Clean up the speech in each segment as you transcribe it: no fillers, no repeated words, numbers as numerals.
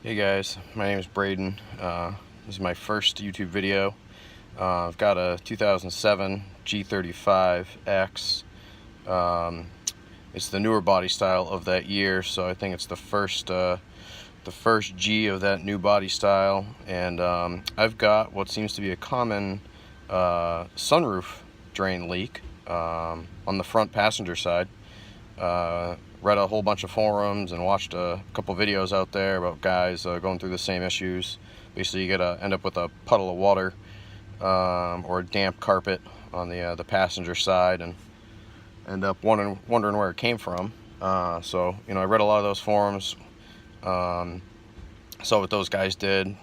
Hey guys, my name is Braden. This is my first YouTube video. I've got a 2007 G35 X. It's the newer body style of that year, so I think it's the first G of that new body style. And I've got what seems to be a common sunroof drain leak on the front passenger side. Read a whole bunch of forums and watched a couple videos out there about guys going through the same issues. Basically, you end up with a puddle of water or a damp carpet on the passenger side, and end up wondering where it came from. So I read a lot of those forums, saw what those guys did,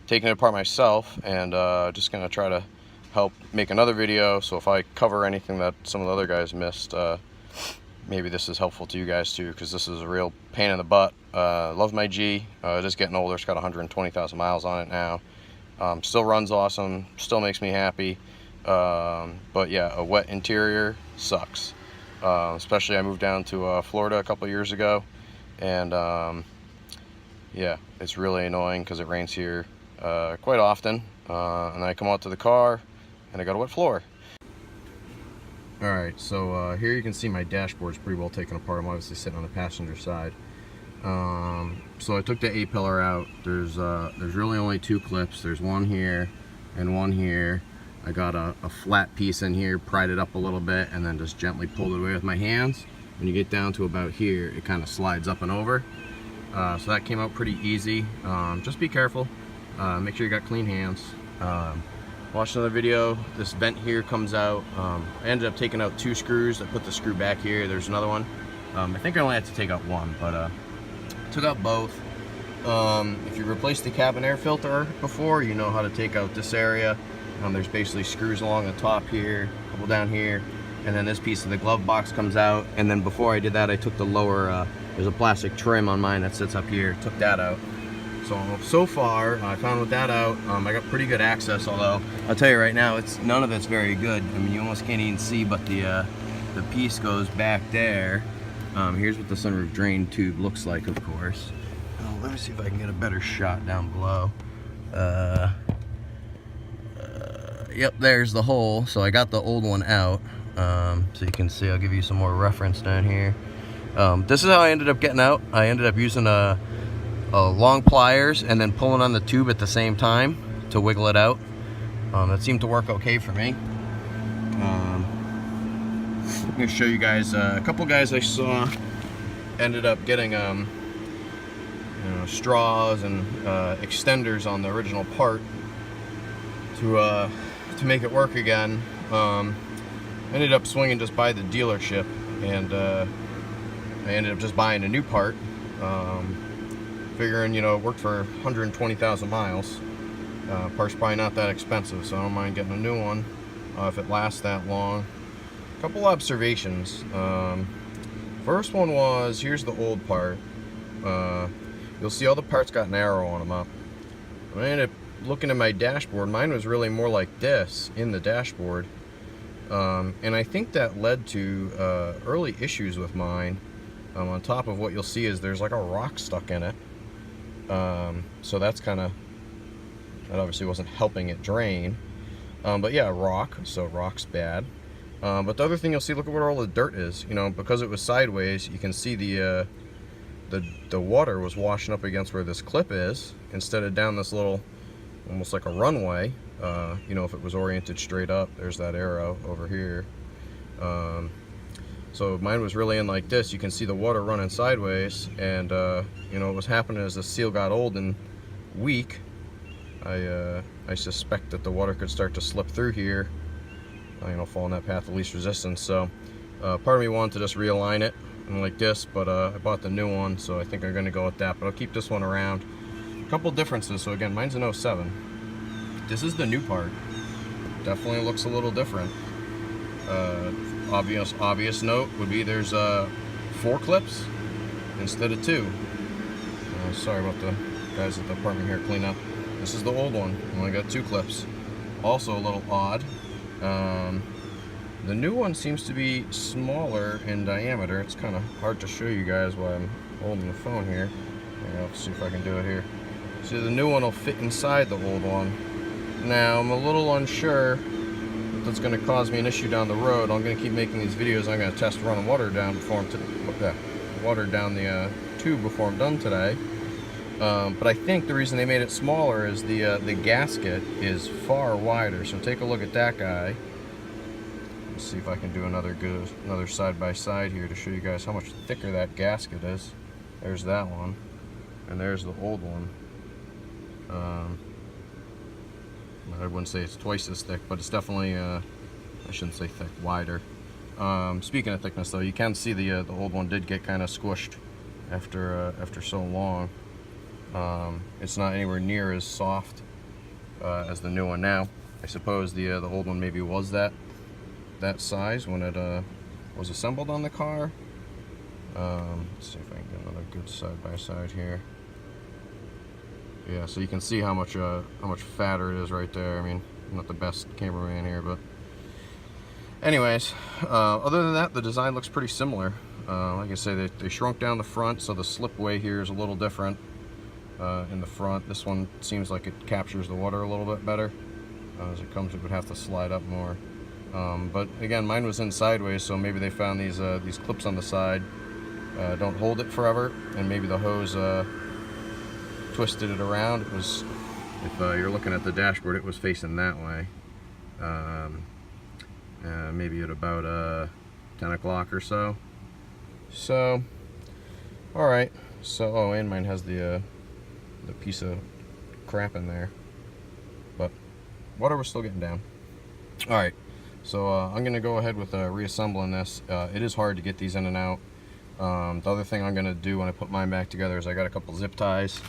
taking it apart myself, and just gonna try to help make another video. So if I cover anything that some of the other guys missed, maybe this is helpful to you guys too, because this is a real pain in the butt. Love my G. It is getting older. It's got 120,000 miles on it now. Still runs awesome. Still makes me happy. But yeah, a wet interior sucks. Especially I moved down to Florida a couple years ago, and yeah, it's really annoying because it rains here quite often. And I come out to the car and I got a wet floor. Alright, so here you can see my dashboard's pretty well taken apart. I'm obviously sitting on the passenger side. So I took the A-pillar out. There's really only two clips. There's one here and one here. I got a flat piece in here, pried it up a little bit, and then just gently pulled it away with my hands. When you get down to about here, it kind of slides up and over. So that came out pretty easy. Just be careful. Make sure you got clean hands. Watch another video. This vent here comes out. I ended up taking out two screws. I put the screw back here. There's another one. I think I only had to take out one, but took out both. If you replaced the cabin air filter before, you know how to take out this area. There's basically screws along the top here, a couple down here, and then this piece of the glove box comes out. And then before I did that, I took the lower, there's a plastic trim on mine that sits up here, took that out. So far, I found with that out, I got pretty good access, although I'll tell you right now, none of it's very good. I mean, you almost can't even see, but the piece goes back there. Here's what the sunroof drain tube looks like, of course. Let me see if I can get a better shot down below. Yep, there's the hole. So I got the old one out, so you can see. I'll give you some more reference down here. This is how I ended up getting out. I ended up using a long pliers and then pulling on the tube at the same time to wiggle it out. That seemed to work okay for me. I'm going to show you guys a couple guys I saw ended up getting straws and extenders on the original part to make it work again. Ended up swinging just by the dealership, and I ended up just buying a new part. Figuring, it worked for 120,000 miles. Part's probably not that expensive, so I don't mind getting a new one if it lasts that long. A couple observations. First one was, here's the old part. You'll see all the parts got an arrow on them up. When I ended up looking at my dashboard, mine was really more like this in the dashboard. And I think that led to early issues with mine. On top of what you'll see is there's like a rock stuck in it. So that's that obviously wasn't helping it drain. But yeah, rock, so rock's bad. But the other thing you'll see, look at where all the dirt is. Because it was sideways, you can see the water was washing up against where this clip is, instead of down this little, almost like a runway. If it was oriented straight up, there's that arrow over here. So mine was really in like this. You can see the water running sideways, and what was happening as the seal got old and weak, I suspect that the water could start to slip through here, fall in that path of least resistance. So part of me wanted to just realign it and like this, but I bought the new one, so I think I'm gonna go with that, but I'll keep this one around. A couple differences. So again, mine's an 07. This is the new part. Definitely looks a little different. Obvious note would be there's 4 clips instead of 2. Sorry about the guys at the apartment here clean up. This is the old one. Only got 2 clips. Also a little odd. The new one seems to be smaller in diameter. It's kind of hard to show you guys while I'm holding the phone here. Let's see if I can do it here. See, the new one will fit inside the old one. Now, I'm a little unsure if that's going to cause me an issue down the road. I'm going to keep making these videos. I'm going to test running water down before water down the tube before I'm done today. But I think the reason they made it smaller is the gasket is far wider. So take a look at that guy. Let's see if I can do another side by side here to show you guys how much thicker that gasket is. There's that one, and there's the old one. I wouldn't say it's twice as thick, but it's definitely I shouldn't say thick, wider. Speaking of thickness, though, you can see the old one did get kind of squished after so long. It's not anywhere near as soft as the new one now. I suppose the old one maybe was that size when it was assembled on the car. Let's see if I can get another good side by side here. Yeah, so you can see how much fatter it is right there. I mean, I'm not the best cameraman here, but anyways, other than that, the design looks pretty similar. Like I say, they shrunk down the front, so the slipway here is a little different in the front. This one seems like it captures the water a little bit better. As it comes, it would have to slide up more. But again, mine was in sideways, so maybe they found these clips on the side don't hold it forever, and maybe the hose twisted it around. It was, if you're looking at the dashboard, it was facing that way. Maybe at about 10 o'clock or so. So, all right. So, oh, and mine has the piece of crap in there, but water was still getting down. All right. So I'm gonna go ahead with reassembling this. It is hard to get these in and out. The other thing I'm gonna do when I put mine back together is I got a couple zip ties.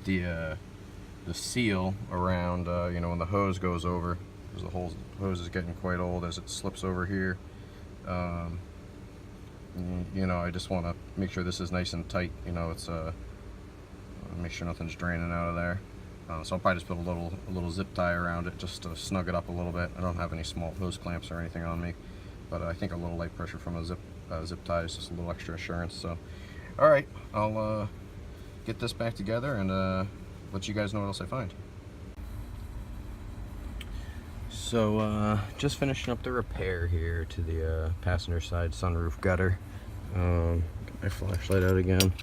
The seal around, you know, when the hose goes over, because the hose is getting quite old as it slips over here. You know, I just want to make sure this is nice and tight. You know, it's make sure nothing's draining out of there. So I'll probably just put a little zip tie around it just to snug it up a little bit. I don't have any small hose clamps or anything on me, but I think a little light pressure from a zip tie is just a little extra assurance. So, all right, I'll get this back together and let you guys know what else I find. So just finishing up the repair here to the passenger side sunroof gutter. Get my flashlight out again.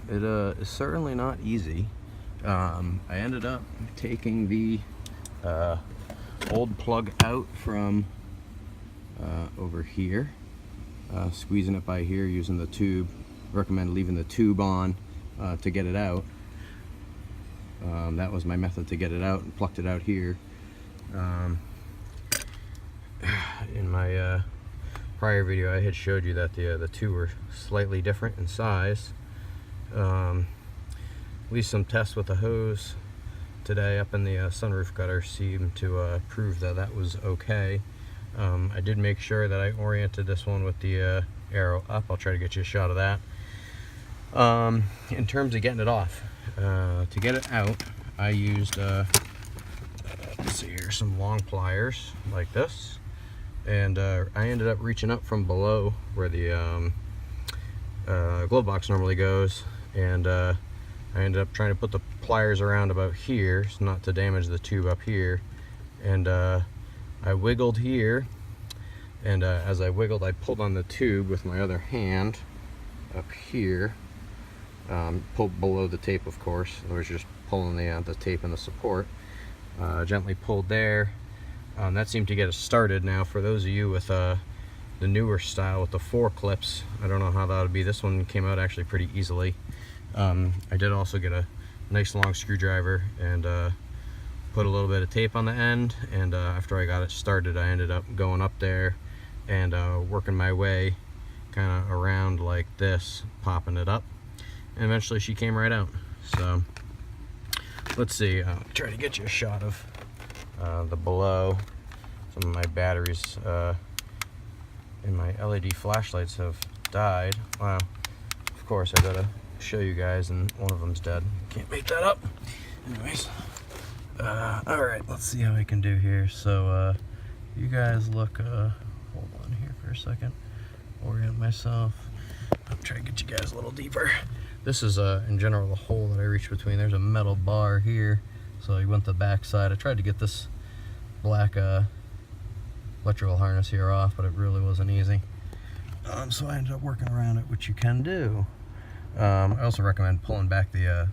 It is certainly not easy. I ended up taking the old plug out from over here, squeezing it by here using the tube. Recommend leaving the tube on to get it out. That was my method to get it out, and plucked it out here. In my prior video, I had showed you that the two were slightly different in size. At least some tests with the hose today up in the sunroof gutter seemed to prove that that was okay. I did make sure that I oriented this one with the arrow up. I'll try to get you a shot of that. In terms of getting it off, to get it out, I used let's see here, some long pliers like this, and I ended up reaching up from below where the glove box normally goes, and I ended up trying to put the pliers around about here so not to damage the tube up here, and I wiggled here, and as I wiggled, I pulled on the tube with my other hand up here. Pulled below the tape, of course. I was just pulling the tape and the support. Gently pulled there. That seemed to get us started. Now, for those of you with the newer style with the 4 clips, I don't know how that would be. This one came out actually pretty easily. I did also get a nice long screwdriver and put a little bit of tape on the end, and after I got it started, I ended up going up there and working my way kind of around like this, popping it up, and eventually she came right out. So let's see, I'll try to get you a shot of the below. Some of my batteries in my LED flashlights have died. Wow, of course I gotta show you guys, and one of them's dead. Can't make that up. Anyways, all right, let's see how we can do here. So you guys look, hold on here for a second, orient myself up try to get you guys a little deeper. This is in general the hole that I reached between. There's a metal bar here, so you went the back side. I tried to get this black electrical harness here off, but it really wasn't easy. So I ended up working around it, which you can do. I also recommend pulling back the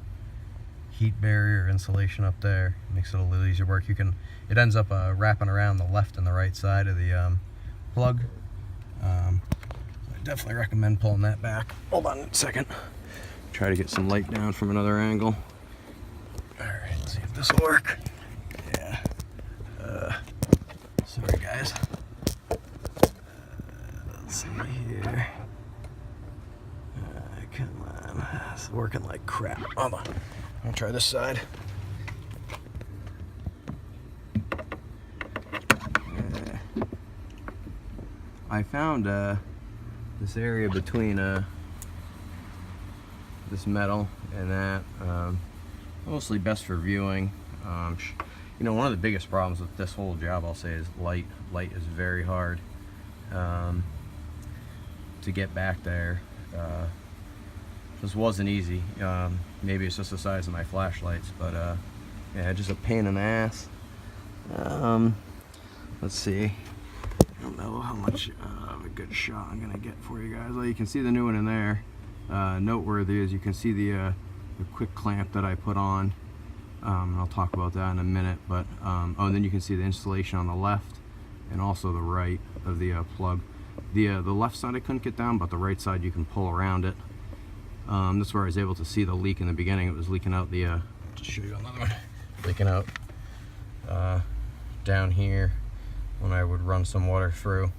heat barrier insulation up there. It makes it a little easier work. It ends up wrapping around the left and the right side of the plug. So I definitely recommend pulling that back. Hold on a second. Try to get some light down from another angle. All right, let's see if this will work. Yeah. Sorry guys. Let's see here. Come on. It's working like crap. Hold on. I'm gonna try this side. I found this area between this metal and that mostly best for viewing. You know, one of the biggest problems with this whole job, I'll say, is light. Light is very hard to get back there. This wasn't easy. Maybe it's just the size of my flashlights, but yeah, just a pain in the ass. Let's see. I don't know how much of a good shot I'm gonna get for you guys. Well, you can see the new one in there. Noteworthy is you can see the quick clamp that I put on. I'll talk about that in a minute, but oh, and then you can see the installation on the left and also the right of the plug. The left side I couldn't get down, but the right side you can pull around it. That's where I was able to see the leak in the beginning. It was leaking out the just show you another one, leaking out down here when I would run some water through.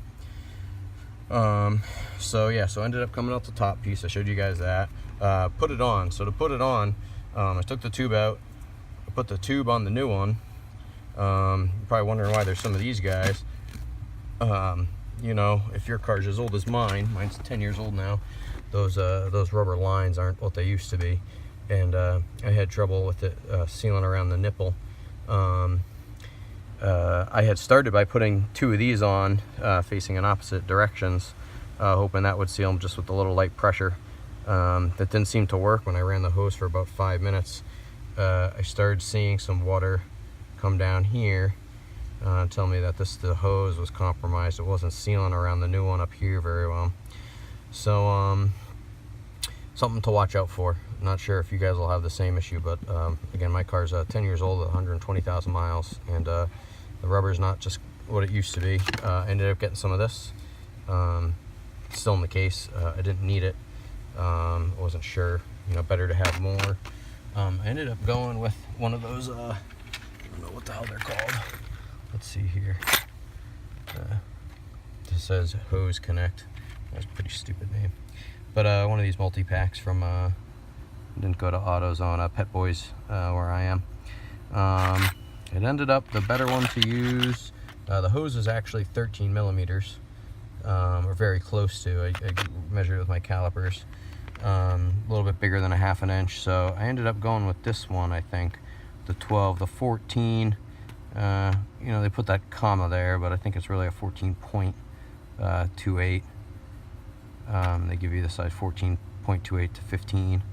So yeah, so I ended up coming out the top piece. I showed you guys that. Put it on. So to put it on, I took the tube out, I put the tube on the new one. You're probably wondering why there's some of these guys. You know, if your car's as old as mine's 10 years old now, those rubber lines aren't what they used to be, and I had trouble with it sealing around the nipple. I had started by putting 2 of these on facing in opposite directions, hoping that would seal them just with a little light pressure. That didn't seem to work. When I ran the hose for about 5 minutes, I started seeing some water come down here, tell me that the hose was compromised. It wasn't sealing around the new one up here very well. So something to watch out for. Not sure if you guys will have the same issue, but again, my car's 10 years old, 120,000 miles, and the rubber's not just what it used to be. I ended up getting some of this. Still in the case. I didn't need it. I wasn't sure. You know, better to have more. I ended up going with one of those. I don't know what the hell they're called. Let's see here. This says Hose Connect. That's a pretty stupid name. But one of these multi-packs from didn't go to AutoZone, Pet Boys, where I am. It ended up the better one to use. The hose is actually 13 millimeters, or very close to. I measured it with my calipers. A little bit bigger than a ½ inch, so I ended up going with this one. I think the 12, the 14. You know, they put that comma there, but I think it's really a 14.28. They give you the size 14.28 to 15.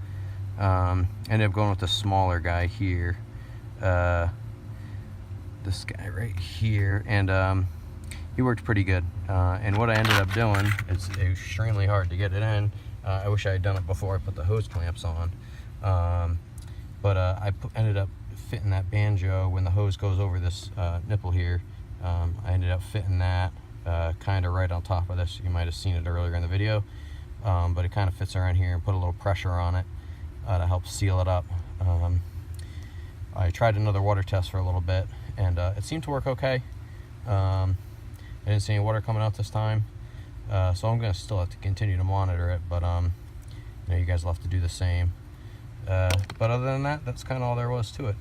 Ended up going with the smaller guy here, this guy right here, and he worked pretty good. And what I ended up doing, it's extremely hard to get it in. I wish I had done it before I put the hose clamps on, but I ended up fitting that banjo when the hose goes over this nipple here. I ended up fitting that kind of right on top of this. You might have seen it earlier in the video, but it kind of fits around here, and put a little pressure on it to help seal it up. I tried another water test for a little bit, and it seemed to work okay. I didn't see any water coming out this time, so I'm going to still have to continue to monitor it, but you know, you guys will have to do the same. But other than that, that's kind of all there was to it.